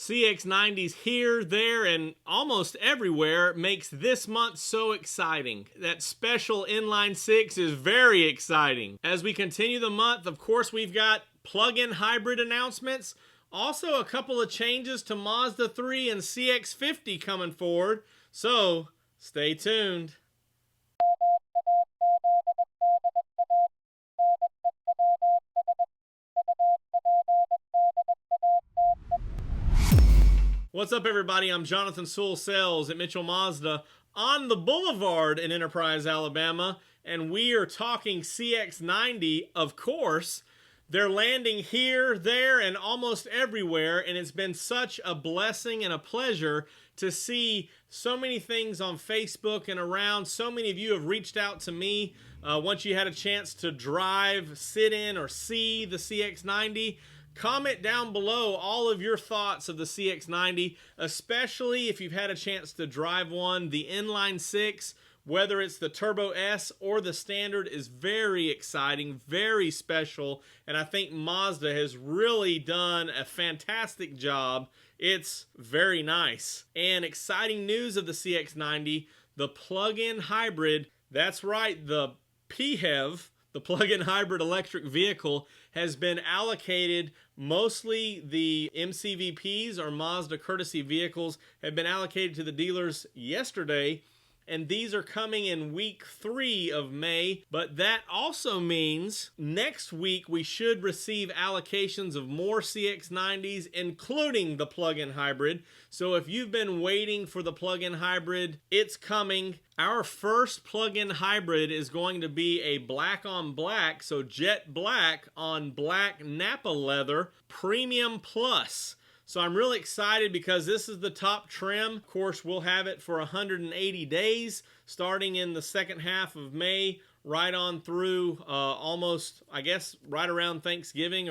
CX-90s here, there, and almost everywhere makes this month so exciting. That special inline six is very exciting. As we continue the month, of course, we've got plug-in hybrid announcements. Also, a couple of changes to Mazda 3 and CX-50 coming forward. So, stay tuned. What's up, everybody? I'm Jonathan Sewell Sales at Mitchell Mazda on the Boulevard in Enterprise, Alabama, and we are talking CX-90, of course. They're landing here, there, and almost everywhere, and it's been such a blessing and a pleasure to see so many things on Facebook and around. So many of you have reached out to me once you had a chance to drive, sit in, or see the CX-90. Comment down below all of your thoughts of the CX-90, especially if you've had a chance to drive one. The inline six, whether it's the Turbo S or the standard, is very exciting, very special, and I think Mazda has really done a fantastic job. It's very nice. And exciting news of the CX-90, the plug-in hybrid, that's right, the PHEV, the plug-in hybrid electric vehicle, has been allocated. Mostly the MCVPs, or Mazda courtesy vehicles, have been allocated to the dealers yesterday, and these are coming in week 3 of May. But that also means next week we should receive allocations of more CX-90s, including the plug-in hybrid. So if you've been waiting for the plug-in hybrid, it's coming. Our first plug-in hybrid is going to be a black on black, so jet black on black Napa leather, premium plus. So I'm really excited because this is the top trim. Of course, we'll have it for 180 days, starting in the second half of May, right on through almost, I guess, right around Thanksgiving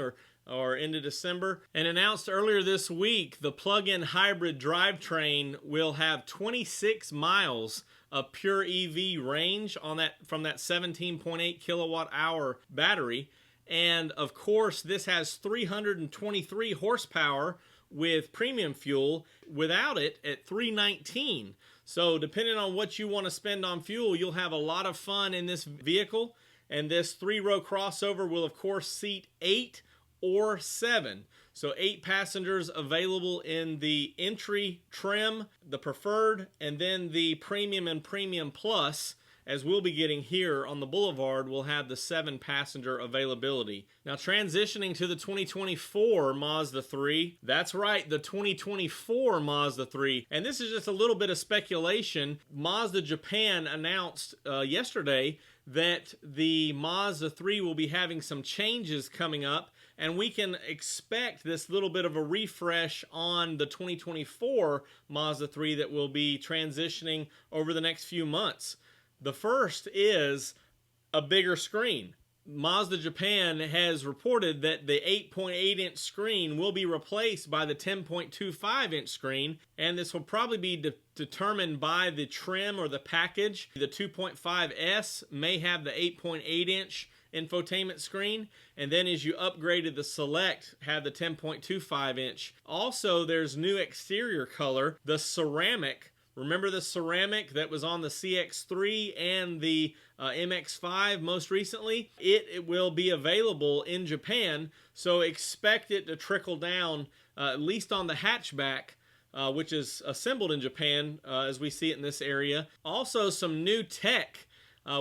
or into December. And announced earlier this week, the plug-in hybrid drivetrain will have 26 miles of pure EV range on that, from that 17.8 kilowatt hour battery. And of course, this has 323 horsepower with premium fuel, without it at 319. So depending on what you want to spend on fuel, you'll have a lot of fun in this vehicle. And this 3-row crossover will of course seat 8 or 7. So 8 passengers available in the entry trim, the preferred, and then the premium and premium plus. As we'll be getting here on the Boulevard, we'll have the 7-passenger availability. Now, transitioning to the 2024 Mazda 3, that's right, the 2024 Mazda 3. And this is just a little bit of speculation. Mazda Japan announced yesterday that the Mazda 3 will be having some changes coming up, and we can expect this little bit of a refresh on the 2024 Mazda 3 that will be transitioning over the next few months. The first is a bigger screen. Mazda Japan has reported that the 8.8-inch screen will be replaced by the 10.25-inch screen, and this will probably be determined by the trim or the package. The 2.5S may have the 8.8-inch infotainment screen, and then as you upgraded the Select, have the 10.25-inch. Also, there's new exterior color, the ceramic. Remember the ceramic that was on the CX-3 and the MX-5 most recently? It will be available in Japan, so expect it to trickle down, at least on the hatchback, which is assembled in Japan, as we see it in this area. Also, some new tech,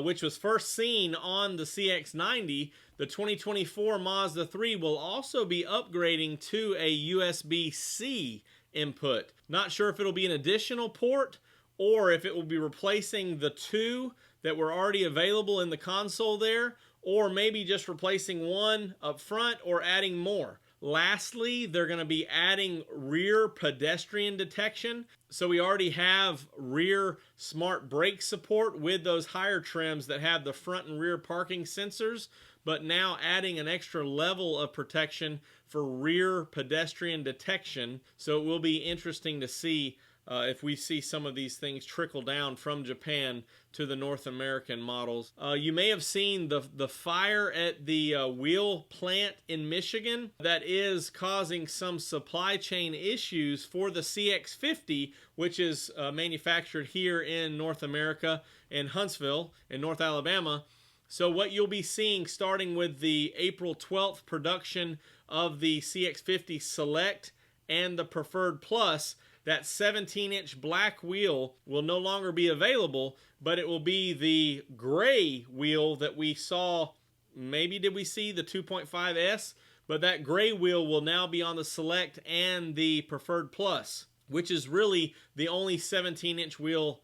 which was first seen on the CX-90. The 2024 Mazda 3 will also be upgrading to a USB-C input. Not sure if it'll be an additional port or if it will be replacing the 2 that were already available in the console there, or maybe just replacing one up front or adding more. Lastly, they're going to be adding rear pedestrian detection. So we already have rear smart brake support with those higher trims that have the front and rear parking sensors, but now adding an extra level of protection for rear pedestrian detection. So it will be interesting to see if we see some of these things trickle down from Japan to the North American models. You may have seen the fire at the wheel plant in Michigan that is causing some supply chain issues for the CX-50, which is manufactured here in North America in Huntsville in North Alabama. So what you'll be seeing starting with the April 12th production of the CX-50 Select and the Preferred Plus, that 17-inch black wheel will no longer be available, but it will be the gray wheel that we saw. Maybe did we see the 2.5S? But that gray wheel will now be on the Select and the Preferred Plus, which is really the only 17-inch wheel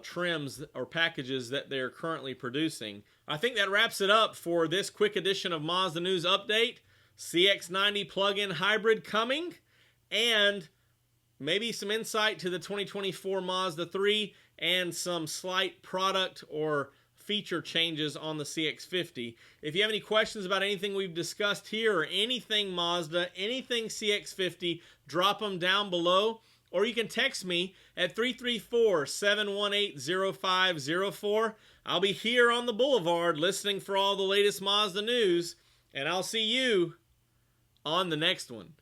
trims or packages that they're currently producing. I think that wraps it up for this quick edition of Mazda News Update. CX-90 plug-in hybrid coming, and maybe some insight to the 2024 Mazda 3 and some slight product or feature changes on the CX-50. If you have any questions about anything we've discussed here or anything Mazda, anything CX-50, drop them down below. Or you can text me at 334-718-0504. I'll be here on the Boulevard listening for all the latest Mazda news, and I'll see you on the next one.